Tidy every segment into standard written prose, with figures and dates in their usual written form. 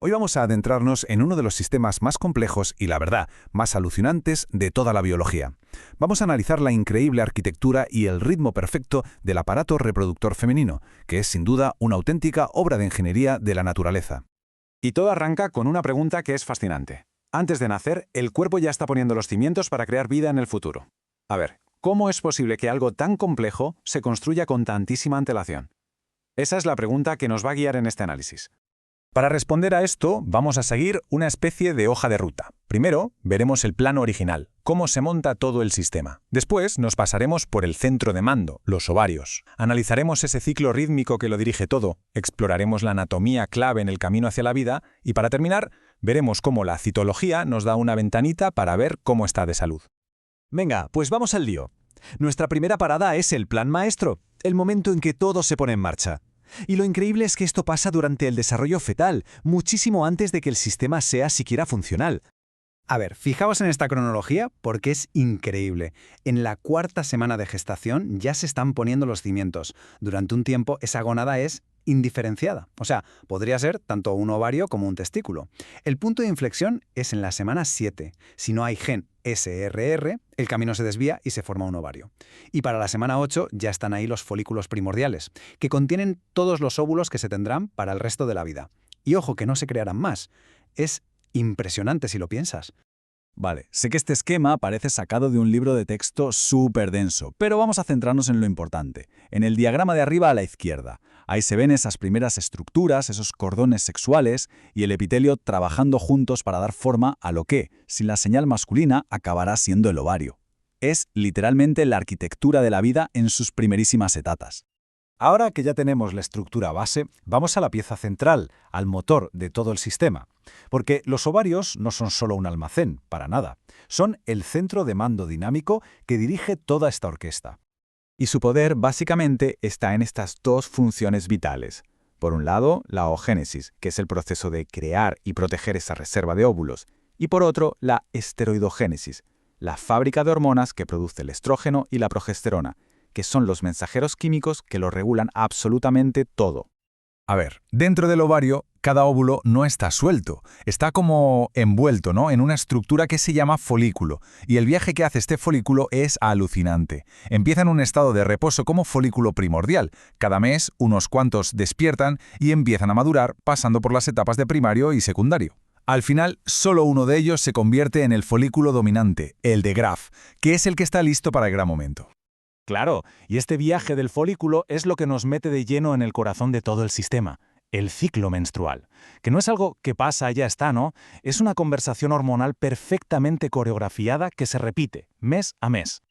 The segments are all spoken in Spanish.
Hoy vamos a adentrarnos en uno de los sistemas más complejos y, la verdad, más alucinantes de toda la biología. Vamos a analizar la increíble arquitectura y el ritmo perfecto del aparato reproductor femenino, que es sin duda una auténtica obra de ingeniería de la naturaleza. Y todo arranca con una pregunta que es fascinante. Antes de nacer, el cuerpo ya está poniendo los cimientos para crear vida en el futuro. A ver, ¿cómo es posible que algo tan complejo se construya con tantísima antelación? Esa es la pregunta que nos va a guiar en este análisis. Para responder a esto, vamos a seguir una especie de hoja de ruta. Primero, veremos el plano original, cómo se monta todo el sistema. Después, nos pasaremos por el centro de mando, los ovarios. Analizaremos ese ciclo rítmico que lo dirige todo, exploraremos la anatomía clave en el camino hacia la vida y, para terminar, veremos cómo la citología nos da una ventanita para ver cómo está de salud. Venga, pues vamos al lío. Nuestra primera parada es el plan maestro, el momento en que todo se pone en marcha. Y lo increíble es que esto pasa durante el desarrollo fetal, muchísimo antes de que el sistema sea siquiera funcional. A ver, fijaos en esta cronología porque es increíble. En la cuarta semana de gestación ya se están poniendo los cimientos. Durante un tiempo esa gónada es indiferenciada. O sea, podría ser tanto un ovario como un testículo. El punto de inflexión es en la semana 7. Si no hay gen SRR, el camino se desvía y se forma un ovario. Y para la semana 8 ya están ahí los folículos primordiales, que contienen todos los óvulos que se tendrán para el resto de la vida. Y ojo, que no se crearán más. Es impresionante si lo piensas. Vale, sé que este esquema parece sacado de un libro de texto súper denso, pero vamos a centrarnos en lo importante. En el diagrama de arriba a la izquierda. Ahí se ven esas primeras estructuras, esos cordones sexuales y el epitelio trabajando juntos para dar forma a lo que, sin la señal masculina, acabará siendo el ovario. Es literalmente la arquitectura de la vida en sus primerísimas etapas. Ahora que ya tenemos la estructura base, vamos a la pieza central, al motor de todo el sistema. Porque los ovarios no son solo un almacén, para nada. Son el centro de mando dinámico que dirige toda esta orquesta. Y su poder básicamente está en estas dos funciones vitales. Por un lado, la oogénesis, que es el proceso de crear y proteger esa reserva de óvulos. Y por otro, la esteroidogénesis, la fábrica de hormonas que produce el estrógeno y la progesterona, que son los mensajeros químicos que lo regulan absolutamente todo. A ver, dentro del ovario, cada óvulo no está suelto, está como envuelto, ¿no?, en una estructura que se llama folículo, y el viaje que hace este folículo es alucinante. Empieza en un estado de reposo como folículo primordial. Cada mes, unos cuantos despiertan y empiezan a madurar, pasando por las etapas de primario y secundario. Al final, solo uno de ellos se convierte en el folículo dominante, el de Graf, que es el que está listo para el gran momento. Claro, y este viaje del folículo es lo que nos mete de lleno en el corazón de todo el sistema, el ciclo menstrual. Que no es algo que pasa y ya está, ¿no? Es una conversación hormonal perfectamente coreografiada que se repite, mes a mes.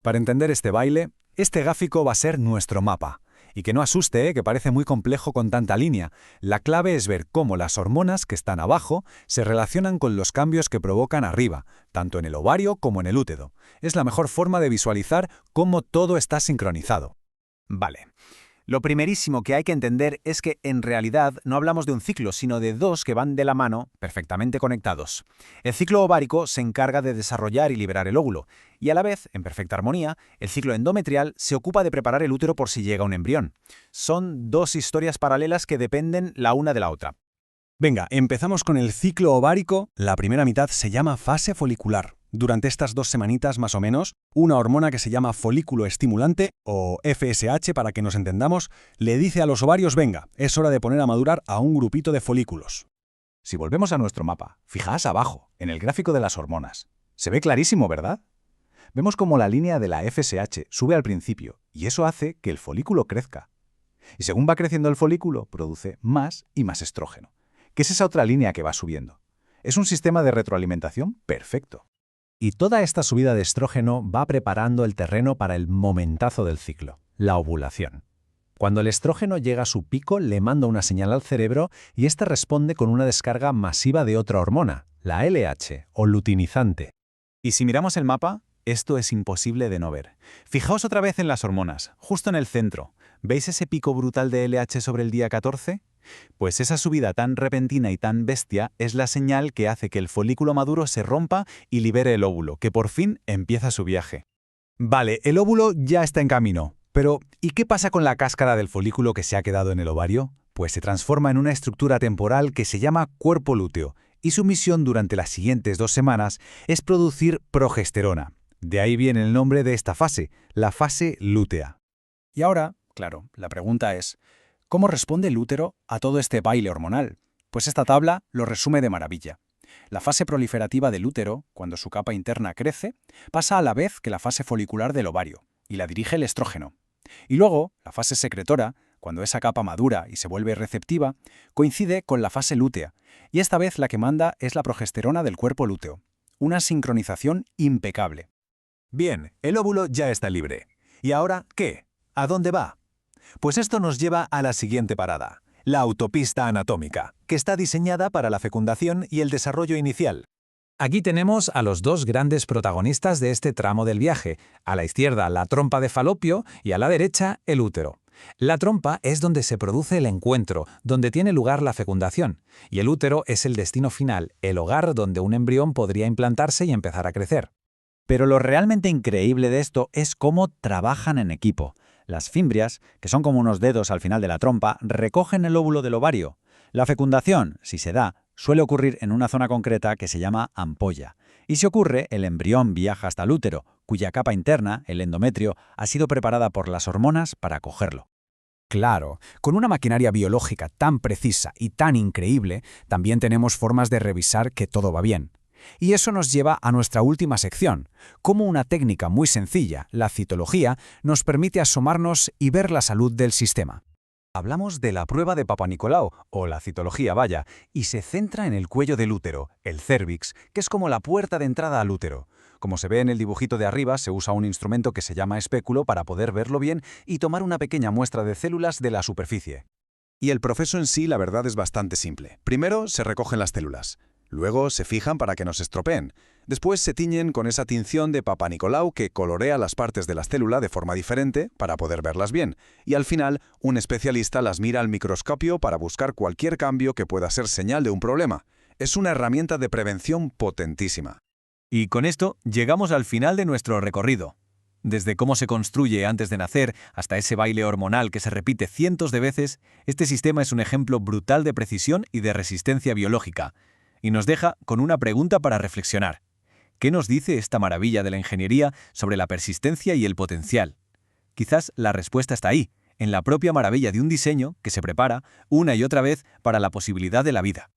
Para entender este baile, este gráfico va a ser nuestro mapa. Y que no asuste, que parece muy complejo con tanta línea. La clave es ver cómo las hormonas que están abajo se relacionan con los cambios que provocan arriba, tanto en el ovario como en el útero. Es la mejor forma de visualizar cómo todo está sincronizado. Vale. Lo primerísimo que hay que entender es que en realidad no hablamos de un ciclo, sino de dos que van de la mano, perfectamente conectados. El ciclo ovárico se encarga de desarrollar y liberar el óvulo, y a la vez, en perfecta armonía, el ciclo endometrial se ocupa de preparar el útero por si llega un embrión. Son dos historias paralelas que dependen la una de la otra. Venga, empezamos con el ciclo ovárico. La primera mitad se llama fase folicular. Durante estas 2 semanitas más o menos, una hormona que se llama folículo estimulante, o FSH para que nos entendamos, le dice a los ovarios, venga, es hora de poner a madurar a un grupito de folículos. Si volvemos a nuestro mapa, fijaos abajo, en el gráfico de las hormonas. Se ve clarísimo, ¿verdad? Vemos como la línea de la FSH sube al principio, y eso hace que el folículo crezca. Y según va creciendo el folículo, produce más y más estrógeno, que es esa otra línea que va subiendo. Es un sistema de retroalimentación perfecto. Y toda esta subida de estrógeno va preparando el terreno para el momentazo del ciclo, la ovulación. Cuando el estrógeno llega a su pico, le manda una señal al cerebro y éste responde con una descarga masiva de otra hormona, la LH, o luteinizante. Y si miramos el mapa, esto es imposible de no ver. Fijaos otra vez en las hormonas, justo en el centro. ¿Veis ese pico brutal de LH sobre el día 14? Pues esa subida tan repentina y tan bestia es la señal que hace que el folículo maduro se rompa y libere el óvulo, que por fin empieza su viaje. Vale, el óvulo ya está en camino, pero ¿y qué pasa con la cáscara del folículo que se ha quedado en el ovario? Pues se transforma en una estructura temporal que se llama cuerpo lúteo, y su misión durante las siguientes 2 semanas es producir progesterona. De ahí viene el nombre de esta fase, la fase lútea. Y ahora, claro, la pregunta es, ¿cómo responde el útero a todo este baile hormonal? Pues esta tabla lo resume de maravilla. La fase proliferativa del útero, cuando su capa interna crece, pasa a la vez que la fase folicular del ovario, y la dirige el estrógeno. Y luego, la fase secretora, cuando esa capa madura y se vuelve receptiva, coincide con la fase lútea, y esta vez la que manda es la progesterona del cuerpo lúteo. Una sincronización impecable. Bien, el óvulo ya está libre. ¿Y ahora qué? ¿A dónde va? Pues esto nos lleva a la siguiente parada, la autopista anatómica, que está diseñada para la fecundación y el desarrollo inicial. Aquí tenemos a los dos grandes protagonistas de este tramo del viaje. A la izquierda, la trompa de Falopio y a la derecha, el útero. La trompa es donde se produce el encuentro, donde tiene lugar la fecundación, y el útero es el destino final, el hogar donde un embrión podría implantarse y empezar a crecer. Pero lo realmente increíble de esto es cómo trabajan en equipo. Las fimbrias, que son como unos dedos al final de la trompa, recogen el óvulo del ovario. La fecundación, si se da, suele ocurrir en una zona concreta que se llama ampolla. Y si ocurre, el embrión viaja hasta el útero, cuya capa interna, el endometrio, ha sido preparada por las hormonas para acogerlo. Claro, con una maquinaria biológica tan precisa y tan increíble, también tenemos formas de revisar que todo va bien. Y eso nos lleva a nuestra última sección, cómo una técnica muy sencilla, la citología, nos permite asomarnos y ver la salud del sistema. Hablamos de la prueba de Papanicolau, o la citología, vaya, y se centra en el cuello del útero, el cérvix, que es como la puerta de entrada al útero. Como se ve en el dibujito de arriba, se usa un instrumento que se llama espéculo para poder verlo bien y tomar una pequeña muestra de células de la superficie. Y el proceso en sí, la verdad, es bastante simple. Primero se recogen las células. Luego se fijan para que no se estropeen. Después se tiñen con esa tinción de Papanicolau que colorea las partes de la célula de forma diferente para poder verlas bien. Y al final, un especialista las mira al microscopio para buscar cualquier cambio que pueda ser señal de un problema. Es una herramienta de prevención potentísima. Y con esto llegamos al final de nuestro recorrido. Desde cómo se construye antes de nacer hasta ese baile hormonal que se repite cientos de veces, este sistema es un ejemplo brutal de precisión y de resistencia biológica. Y nos deja con una pregunta para reflexionar. ¿Qué nos dice esta maravilla de la ingeniería sobre la persistencia y el potencial? Quizás la respuesta está ahí, en la propia maravilla de un diseño que se prepara una y otra vez para la posibilidad de la vida.